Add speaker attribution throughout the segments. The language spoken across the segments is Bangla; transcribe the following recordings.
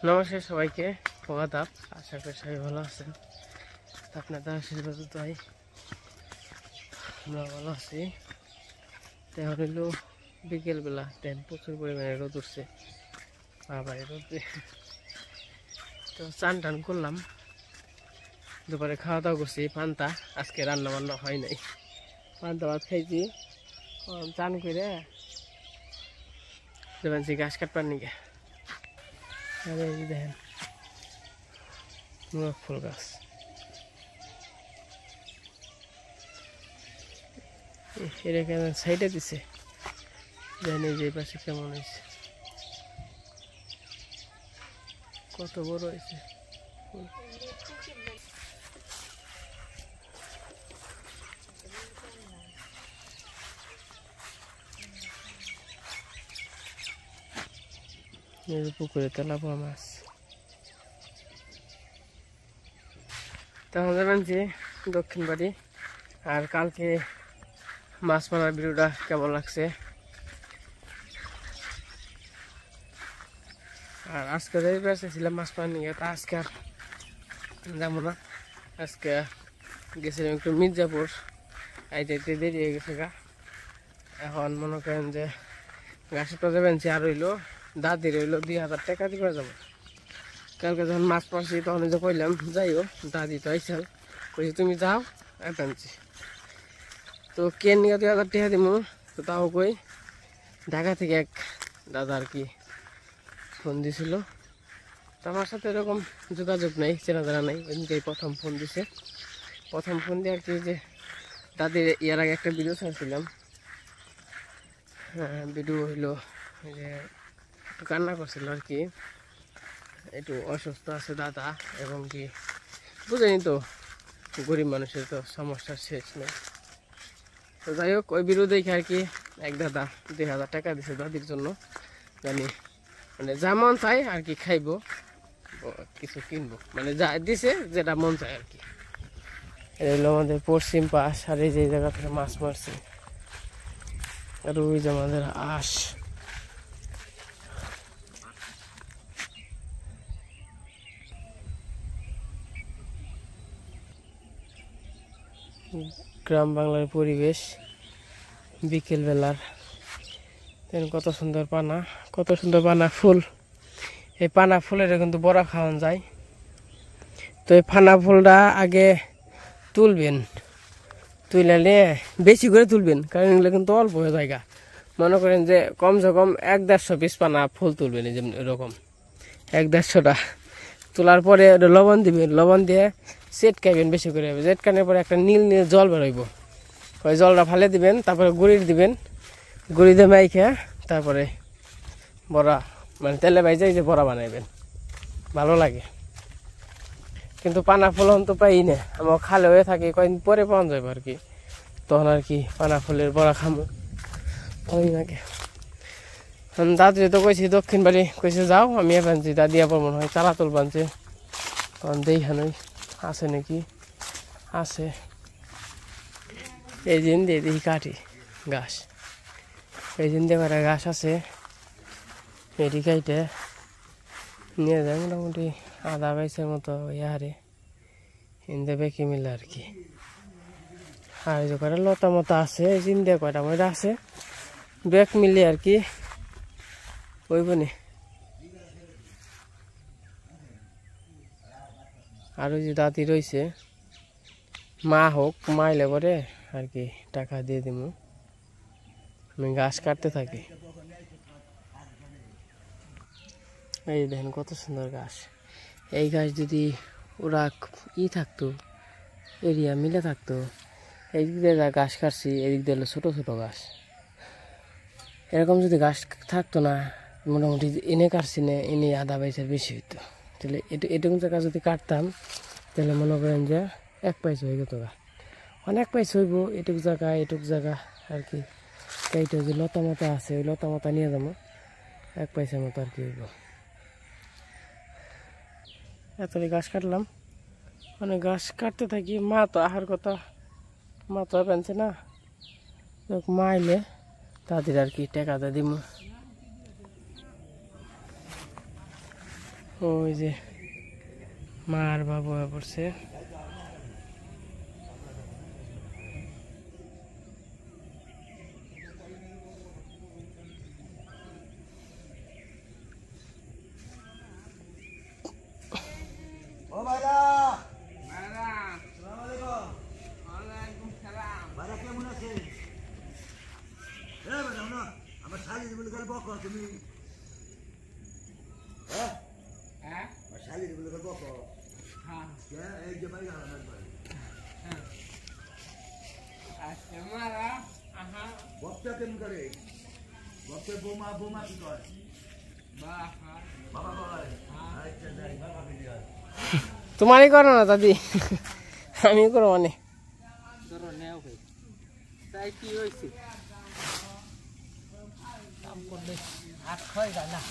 Speaker 1: নমস্কার সবাইকে, আদাব। আশা করি সবাই ভালো আছেন। আপনাদের আশীর্বাদ তাই আমরা ভালো আছি। এখন হইল বিকেলবেলা, প্রচুর পরিমাণে রোদ উঠছে। আবার রোদে তো চান টান করলাম, দুপুরে খাওয়া দাওয়া করছি পান্তা। আজকে রান্না বান্না হয় নাই, পান্তা ভাত খাইছি। চান করে দেবেন গাছ কাটবার নিকে। আরে দেখেন মুরগ ফুল গাছ, এটা কেমন সাইডে দিছে জানি যে পাশে কেমন হয়েছে, কত বড় হয়েছে। পুকুরে তেলাপোয়া মাছ। তখন যাবেন যে দক্ষিণ বাড়ি। আর কালকে মাছ মারার ভিডিওটা কেমন লাগছে, আর আজকে যাই পেয়েছিলাম মাছ মারা নিয়ে, তা আজকে আর যাবো না। আজকে গেছিলাম একটু মির্জাপুর, আইতে দেরি হয়ে গেছে গা। এখন মনে করেন যে গাছটা যাবেন যে আর রইলো দাদির রইলো 2000 টাকা দিবে যাবো। কালকে যখন মাছ মারছি তখন যে কইলাম যাইও, দাদি তো আইসাল কইছি তুমি যাও একাঞ্চি। তো কে নিয়ে 2000 টাকা দিব, তো তাও কই ঢাকা থেকে এক দাদা আর কি ফোন দিছিল। তো আমার সাথে এরকম যোগাযোগ নেই, চেনা জানা নেই, এমনিতেই প্রথম ফোন দিছে। প্রথম ফোন দিয়ে আর কি যে দাদির ইয়ার আগে একটা ভিডিও ছাড়ছিলাম। ভিডিও হইলো যে একটু কান্না করছিল আর কি, একটু অসুস্থ আছে দাদা, এবং কি বুঝেনি তো গরিব মানুষের তো সমস্যার শেষ নেই। তো যাই হোক ওই ভিডিও দেখে আর কি এক দাদা 2000 টাকা দিছে দাদির জন্য, জানি মানে যা মন চাই আর কি খাইবো, কিছু কিনবো, মানে যা দিছে যেটা মন চায় আর কি। এটা হলো আমাদের পশ্চিম পাশ, আর এই যে জায়গা থেকে মাছ মারছে। আর ওই যে আমাদের আশ, গ্রাম বাংলার পরিবেশ বিকেল বেলার। কত সুন্দর পানা, কত সুন্দর পানা ফুল। এই পানা ফুলের কিন্তু বড়া খাওয়ান যায়। তো এই পানা ফুলটা আগে তুলবেন, তুইলালে বেশি করে তুলবেন, কারণ এগুলো কিন্তু অল্প জায়গা। মনে করেন যে কমসে কম 1-150 পিস পানা ফুল তুলবেন, এই যেমন এরকম 1-150টা তোলার পরে লবণ দিবেন, লবণ দিয়ে চেটকাইবেন বেশি করে। চেটকানোর পরে একটা নীল নীল জল বেরোইব, ওই জলটা ফালে দিবেন, তারপরে গুড়ি দিবেন, গুড়ি দিয়ে মাইখে তারপরে বড়া মানে তেলে ভাইজে যে বড়া বানাইবেন, ভালো লাগে। কিন্তু পানা ফুল তো পাই না, আমার খালে হয়ে থাকে, কয়েকদিন পরে পাওয়া যাবে আর কি, তখন আর কি পানা ফুলের বড়া খামো ভালোই লাগে। দাদি তো কইছি দক্ষিণ বাড়ি, কইছে যাও, আমি বানছি দাদিয়া পর মনে হয় চালাতল বানছে, তখন দেখানই আছে নাকি আছে। এই দিন দিয়ে দেখি কাটি গাছ, এই দিন দিয়ে কটা গাছ আছে, এটি কাইটে নিয়ে যায় মোটামুটি আধা বাইসের মতো ইয়ারে হিন্দে বেঁকে মিলে আর কি। আর যে কটা লতা মতো আছে, এই দিন দিয়ে কয়টা ময়দা আছে বেক মিলে আর কি ওই বনে। আর ওই যে দাদি রয়েছে, মা হোক মাইলে পরে আর কি টাকা দিয়ে দিব, আমি গাছ কাটতে থাকি। এই দেখেন কত সুন্দর গাছ। এই গাছ যদি ওরা থাকতো, এরিয়া মিলে থাকতো, এই দিক দিয়ে যা গাছ কাটছি এদিক দিয়ে হলো ছোটো ছোটো গাছ, এরকম যদি গাছ থাকতো না, মোটামুটি এনে কাটছি না, এনে আধা পয়সার বেশি হইতো। তাহলে এটুকু জায়গা যদি কাটতাম তাহলে মনে করেন যে 1 পয়সা হয়ে যেত গা, অনেক পয়সা হইব। এটুকু জায়গা আর কি এইটা যে লতা মতা আছে, ওই লতা মতা নিয়ে যাবো, 1 পয়সার মতো আর কি হইব। এতটি গাছ কাটলাম, মানে গাছ কাটতে থাকি। মা তো আহার কথা, মা তো পেনছে না, মা আইলে তাদের আর কি টাকা দিব। ওই যে মা আর বাবু পড়ছে। তোমারই করো না দাদি, আমি করো মানে তাই কি হয়েছে কাম করলে হাত ক্ষয় যায় না।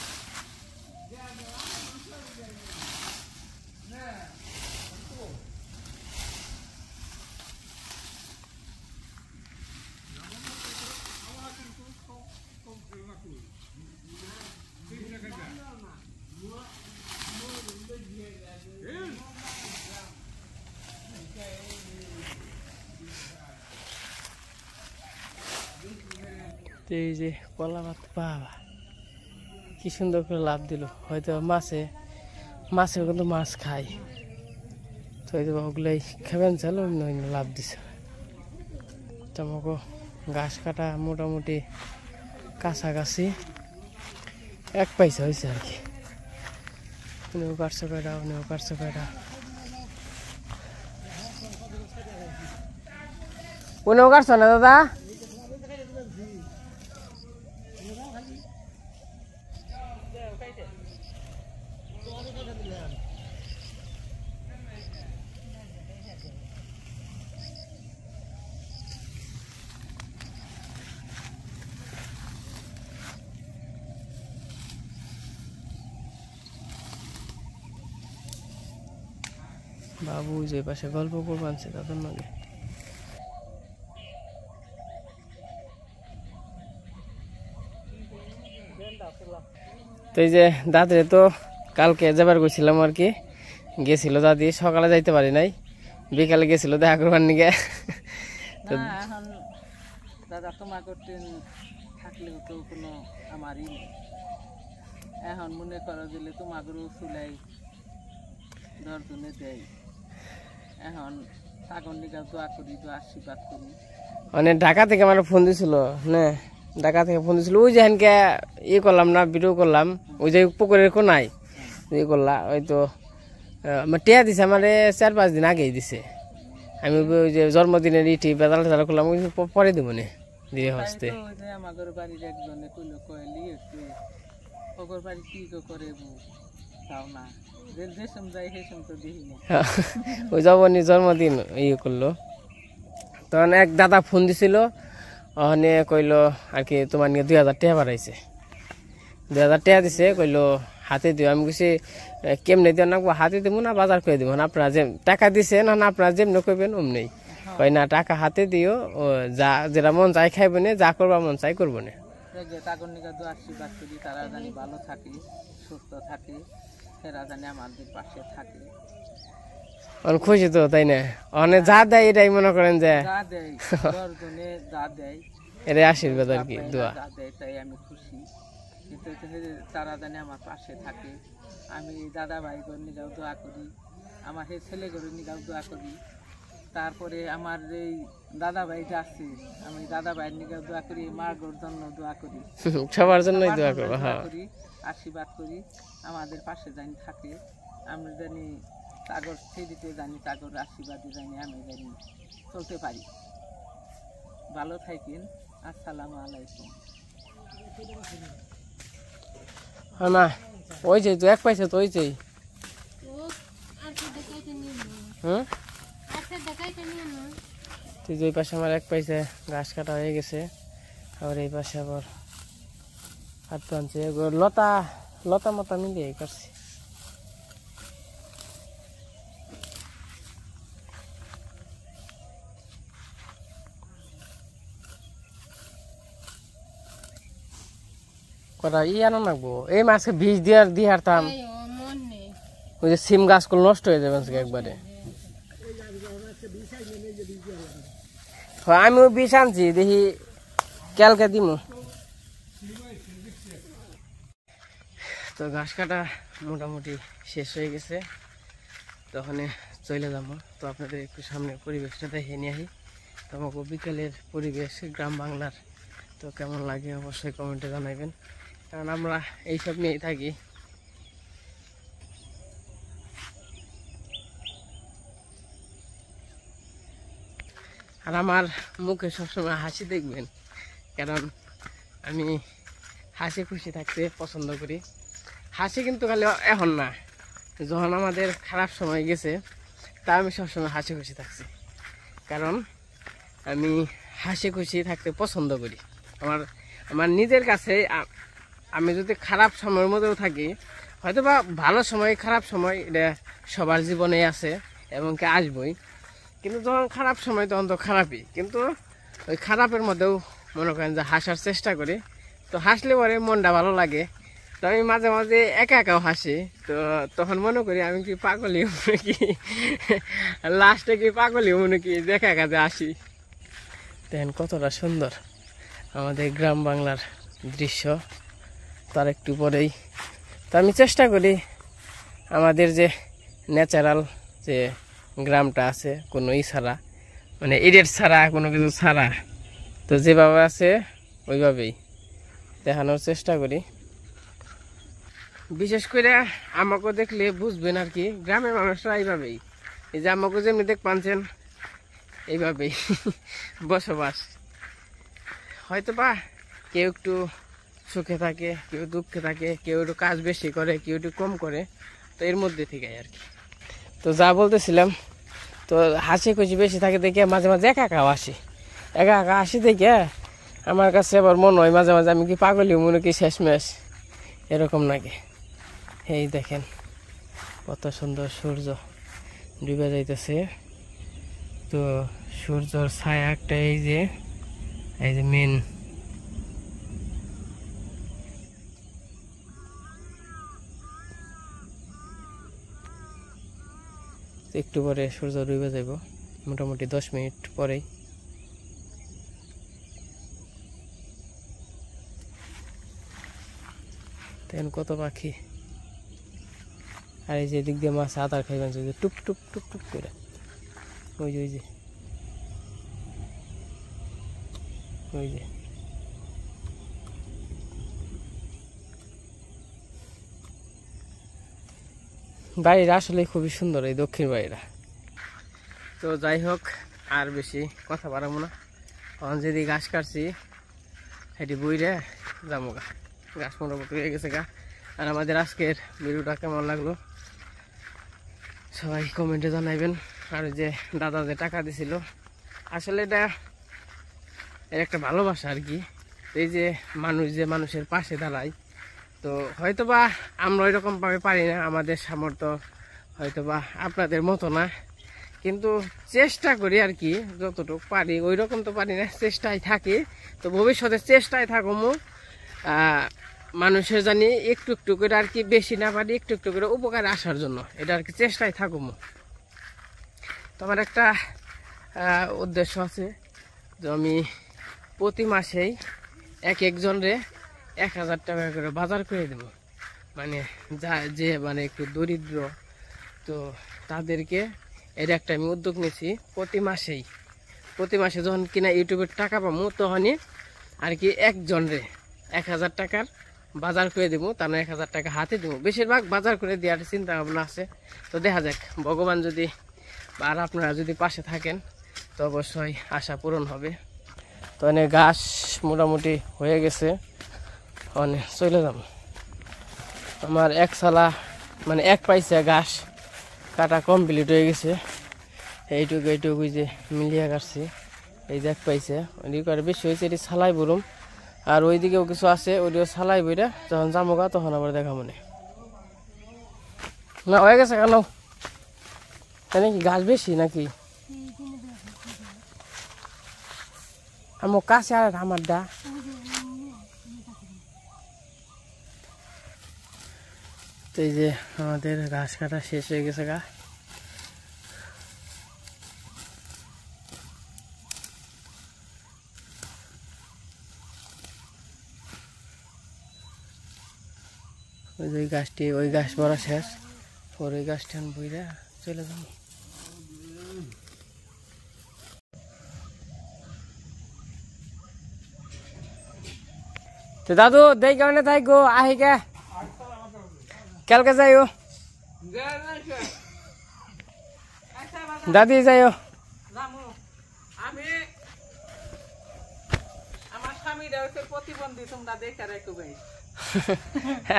Speaker 1: এই যে কলা পাতা, বাবা কি সুন্দর করে লাভ দিল। হয়তো মাছে কিন্তু মাছ খায়, তো হয়তো ওগুলাই খাবেন চালো লাভ দিছে। তোমাকে ঘাস কাটা মোটামুটি কাছাকাছি 1 পয়সা হয়েছে আর কি। উনিও কাটছো কয়টা, উনিও কাটছো কয়টা, উনিও কাটছো না দাদা? বাবু যে পাশে গল্প করবানছে তাদের নাকি। তো এই যে দাদরে তো কালকে যাবার গেছিলাম আর কি, গেছিল দাদি, সকালে যাইতে পারি নাই, বিকালে গেছিল দেখা করবার নিকে।
Speaker 2: এখন দাদা তোমার করতে থাকলেও তো কোনো আমারই নেই। এখন মনে করো দিলে তোমাকেও চুলাই দর্জনে দেয়। এখন সাগর নিকা দোয়া করি, দোয়া আশীর্বাদ করি।
Speaker 1: মানে ঢাকা থেকে আমার ফোন দিছিল না, ঢাকা থেকে ফোন দিছিল, ওই যে হ্যানকে ইয়ে করলাম না, ভিডিও করলাম, ওই যে পুকুরের কোনায় ইয়ে করলা, ওই তো আমার টিয়া দিছে, আমার 4-5 দিন আগেই দিছে। আমি ওই যে জন্মদিনের ইটি বেতাল টেতাল করলাম, ওই পরে দিব নে দিয়ে হস্তে।
Speaker 2: আমাদের বাড়ির একজনে কইল কইলি একটু ওগর বাড়ি কি করে তাও না, দেশম যাই হেসম তো দেখি না।
Speaker 1: ওই জবনি জন্মদিন ইয়ে করলো, তখন এক দাদা ফোন দিছিল, ওখানে কইলো আর কি তোমার নিয়ে 2000 টাকা বাড়াইছে, 2000 টাকা দিছে, কইলো হাতে দিও। আমি কইছি কেমনে দিও না, হাতে দিব না বাজার করে দিব, আপনারা যে টাকা দিছে না আপনারা যেমনি কইবেন অমনি। কই না টাকা হাতে দিও, যা যেটা মন চাই খাইব না, যা করবা মন চাই করবো না।
Speaker 2: তাগর নিকা দোয়া আশীর্বাদ করি, তারা জানি ভালো থাকে, সুস্থ থাকে, এরা জানি আমাদের পাশে থাকে।
Speaker 1: খুশি তো তাই না, অনেক যা দেয় এটাই মনে করেন যে
Speaker 2: যা দেয় দশজনে যা দেয়
Speaker 1: এটাই আশীর্বাদ আর কি, দোয়া
Speaker 2: যা দেয় তাই আমি খুশি। কিন্তু তারা জানি আমার পাশে থাকে। আমি দাদা ভাই করে নিগাও দোয়া করি, আমার সেই ছেলে করে নিগাও দোয়া করি। তারপরে আমার এই দাদা ভাই আছে, আমি দাদা ভাইয়ের নিগাও দোয়া করি, মার গোর জন্য দোয়া করি,
Speaker 1: সবার জন্যই দোয়া করবো, হ্যাঁ
Speaker 2: আশীর্বাদ করি, আমাদের পাশে জানি থাকে। আমরা জানি তাগর ছেড়িতে জানি, তাগর আশীর্বাদে জানি আমি জানি চলতে পারি। ভালো থাকেন, আসসালামু আলাইকুম।
Speaker 1: না ওই যে 1 পয়সা তো ওই যে তুই যে ওই পাশে আমার 1 পয়সা ঘাস কাটা হয়ে গেছে, আবার এই পাশে আবার হাত টানছে, লতা লতা মতা মিলিয়ে করছি। কটা ই আনো লাগবো, এই মাছকে বীজ দিয়ে হারতাম। ওই যে সিম গাছগুলো নষ্ট হয়ে যাবে একবারে। আমিও বিষ আনছি, দেখি কালকে দিমু। তো ঘাস কাটা মোটামুটি শেষ হয়ে গেছে, তখন চলে যাবো। তো আপনাদের একটু সামনে পরিবেশটা দেখে নিয়ে আসি। তো আমাকে বিকেলের পরিবেশ গ্রাম বাংলার তো কেমন লাগে অবশ্যই কমেন্টে জানাবেন, কারণ আমরা এইসব নিয়েই থাকি। আর আমার মুখে সবসময় হাসি দেখবেন, কারণ আমি হাসি খুশি থাকতে পছন্দ করি। হাসি কিন্তু খালি এখন না, যখন আমাদের খারাপ সময় গেছে তা আমি সবসময় হাসি খুশি থাকছি, কারণ আমি হাসি খুশি থাকতে পছন্দ করি। আমার নিজের কাছে আমি যদি খারাপ সময়ের মধ্যেও থাকি, হয়তো বা ভালো সময় খারাপ সময় এটা সবার জীবনে আছে এবং কি আসবই, কিন্তু যখন খারাপ সময় তখন তো খারাপই, কিন্তু ওই খারাপের মধ্যেও মনে করেন যে হাসার চেষ্টা করি। তো হাসলে পরে মনটা ভালো লাগে। তো আমি মাঝে মাঝে একা একাও হাসি, তো তখন মনে করি আমি কি পাগলি নাকি, লাস্টে কি পাগলি নাকি, দেখা একা যে আসি। দেখেন কতটা সুন্দর আমাদের গ্রাম বাংলার দৃশ্য। তার একটু পরেই তো আমি চেষ্টা করি আমাদের যে ন্যাচারাল যে গ্রামটা আছে, কোনো ছাড়া মানে এডেট ছাড়া কোনো কিছু ছাড়া, তো যেভাবে আছে ওইভাবেই দেখানোর চেষ্টা করি। বিশেষ করে আমাকে দেখলে বুঝবেন আর কি, গ্রামের মানুষরা এইভাবেই, এই যে আমাকে যেমনি দেখ পাচ্ছেন এইভাবেই বসবাস। হয়তো বা কেউ একটু সুখে থাকে, কেউ দুঃখে থাকে, কেউ একটু কাজ বেশি করে, কেউ একটু কম করে, তো এর মধ্যে থেকে আর কি। তো যা বলতেছিলাম, তো হাসি খুশি বেশি থাকে দেখে মাঝে মাঝে একা একাও আসি, একা একা আসি দেখে আমার কাছে আবার মনে হয় মাঝে মাঝে আমি কি পাগলি মনে কি শেষমেশ এরকম নাকি। এই দেখেন কত সুন্দর সূর্য ডুবে যাইতেছে। তো সূর্যর ছায়া একটা এই যে মেন, একটু পরে সূর্য ডুবে যাব, মোটামুটি 10 মিনিট পরেই। দেখেন কত পাখি, আর এই যে দিক দিয়ে মাছ আদার খাইবেন যে টুক টুক টুক টুক করে, ওই যে ওই যে ওই যে বাড়িটা আসলে খুবই সুন্দর এই দক্ষিণ বাড়িটা। তো যাই হোক, আর বেশি কথা বাড়াবো না, তখন যদি ঘাস কাটছি সেটি বইরে যাবো গা, গাছ মোটামুটি হয়ে গেছে গা। আর আমাদের আজকের ভিডিওটা কেমন লাগলো সবাই কমেন্টে জানাইবেন। আর যে দাদা যে টাকা দিছিল, আসলে এটা এর একটা ভালোবাসা আর কি। এই যে মানুষ যে মানুষের পাশে দাঁড়ায়, তো হয়তোবা আমরা ওইরকম ভাবে পারি না, আমাদের সামর্থ্য হয়তোবা আপনাদের মতো না, কিন্তু চেষ্টা করি আর কি, যতটুকু পারি। ওই রকম তো পারি না, চেষ্টায় থাকি। তো ভবিষ্যতে চেষ্টায় থাকবো মানুষের জানি একটু একটু করে আর কি, বেশি না পারি একটু একটু করে উপকারে আসার জন্য, এটা আর কি চেষ্টায় থাকবো। তো আমার একটা উদ্দেশ্য আছে, যে আমি প্রতি মাসেই একজনরে 1000 টাকা করে বাজার করে দেব, মানে যে মানে একটু দরিদ্র, তো তাদেরকে এর একটা আমি উদ্যোগ নিয়েছি। প্রতি মাসে যখন কিনা ইউটিউবের টাকা পাবো, তখনই আর কি একজনরে 1000 টাকার বাজার করে দেবো, তার 1000 টাকা হাতে দেবো। বেশিরভাগ বাজার করে দেওয়ার চিন্তা ভাবনা আছে। তো দেখা যাক, ভগবান যদি আর আপনারা যদি পাশে থাকেন তো অবশ্যই আশা পূরণ হবে। তো অনেক ঘাস মোটামুটি হয়ে গেছে, অনেক চলে যাব। আমার এক সালা মানে এক পাইসা ঘাস কাটা কমপ্লিট হয়ে গেছে। এইটুকু যে মিলিয়ে কাটছি, এই যে এক পাইছে, ওইদিকে আর বেশি হয়েছে, এটি সালাই বলুম। আর ওইদিকেও কিছু আছে, ওইদিকে সালাই বইটা যখন জামোগা তখন আবার দেখা মনে না হয়ে গেছে। কেন তাই নাকি ঘাস বেশি নাকি? আমার কাছে আর আমার দা তো তো এই যে আমাদের ঘাস কাটা শেষ হয়ে গেছে গা। ওই যে গাছটি, ওই গাছ ভরা শেষ, ওর ওই গাছটি আমি বইরা চলে যাব। তো দাদু দেই কেমনে তাই গো আহি কে কালকে যাইও, দাদি যাইও।
Speaker 2: আমি আমার স্বামীরা হচ্ছে প্রতিবন্ধী, তোমরা দেখে রাখো ভাই।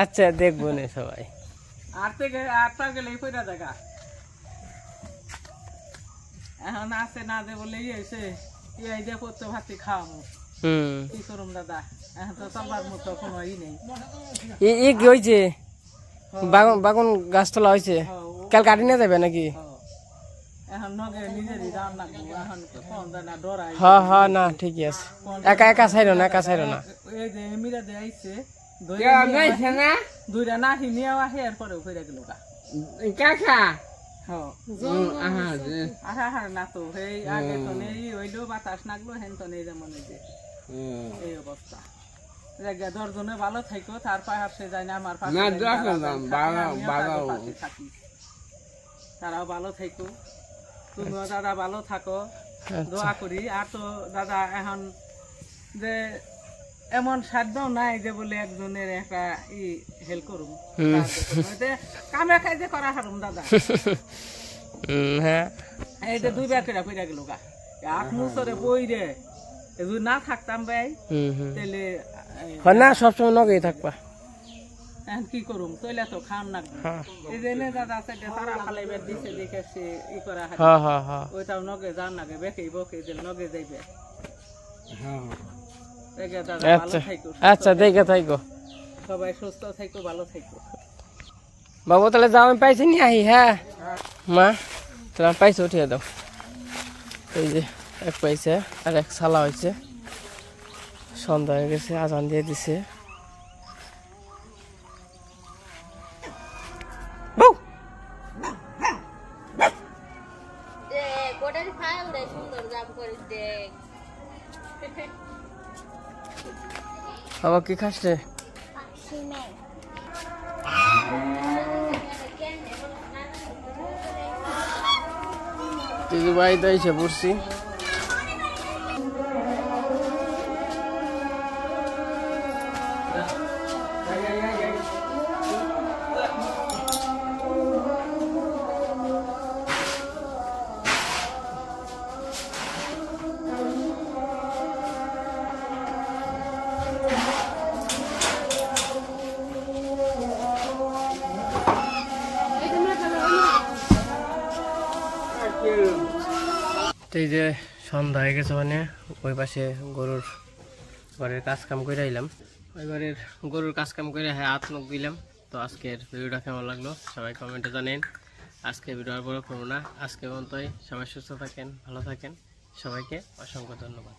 Speaker 1: আচ্ছা দেখবো না সবাই।
Speaker 2: আটটা গেলেই কইরা দেখা এখন আছে না দে বলে এসে এই যে করতে ভাতি খাওয়াবো, কি করুম দাদা, এখন তো চলবার মতো কোনো ই নেই।
Speaker 1: ই কি হয়েছে? বাগুন গাছ তোলা হয়েছে, কাল কাটি নিয়ে যাবে নাকি?
Speaker 2: এখন নগে নিজেরই রান্না করবো, এখন কোন জানা ডরাই।
Speaker 1: হ্যাঁ হ্যাঁ, না ঠিকই আছে, একা একা ছাইরো না, একা ছাইরো না।
Speaker 2: এই যে মিরা দিয়ে আইছে দুইটা নাহি নিয়ে আসে, এরপরেও ফিরে গেল কাকা। না তো সেই আগে তো নেই হইলো, বাতাস নাগলো হেন তো নেই, যেমন এই অবস্থা। দশজনে ভালো থাকো, তার পাশে যায় না আমার পাশে থাকি, তারাও ভালো থাকো, তুমিও দাদা ভালো থাকো, দোয়া করি। আর তো দাদা এখন যে এমন সাধ্য নাই যে বলে একজনের একটা ই হেল্প করুম, কামে কাজে করা হারুম দাদা। এই যে 2 বার করে পড়ে গেল গা, 8 মুসরে বই রে, যদি না থাকতাম ভাই তাহলে
Speaker 1: না সবসময় নগেই থাকবা।
Speaker 2: এখন কি করুম, তৈলে তো খান লাগবে। এই যে দাদা সারা ফালাইবার দিছে, দেখে সে ই করা ওইটাও নগে যান নাগে, বেঁকে বকে নগে যাইবে।
Speaker 1: আচ্ছা দেখে থাকো,
Speaker 2: সবাই সুস্থ থাকো, ভালো থাকো।
Speaker 1: বাবু তাহলে যাও, আমি পাইছি নি আহি। হ্যাঁ মা, তাহলে পাইছে উঠিয়ে দাও। এই যে এক পাইছে আর এক সালা হয়েছে, সন্ধ্যা হয়ে গেছে, আজান দিয়ে দিছে। বাবা কি খাস রে? বাড়িতে এসে পড়ছি। তো এই যে সন্ধ্যা হয়ে গেছে, মানে ওই পাশে গরুর ঘরের কাজ কাম করে আইলাম, ওই ঘরের গরুর কাজ কাম করে হাত মুখ দিলাম। তো আজকের ভিডিওটা কেমন লাগলো সবাই কমেন্টে জানেন। আজকে ভিডিও আর বড় করবো না, আজকে পর্যন্তই। সবাই সুস্থ থাকেন, ভালো থাকেন, সবাইকে অসংখ্য ধন্যবাদ।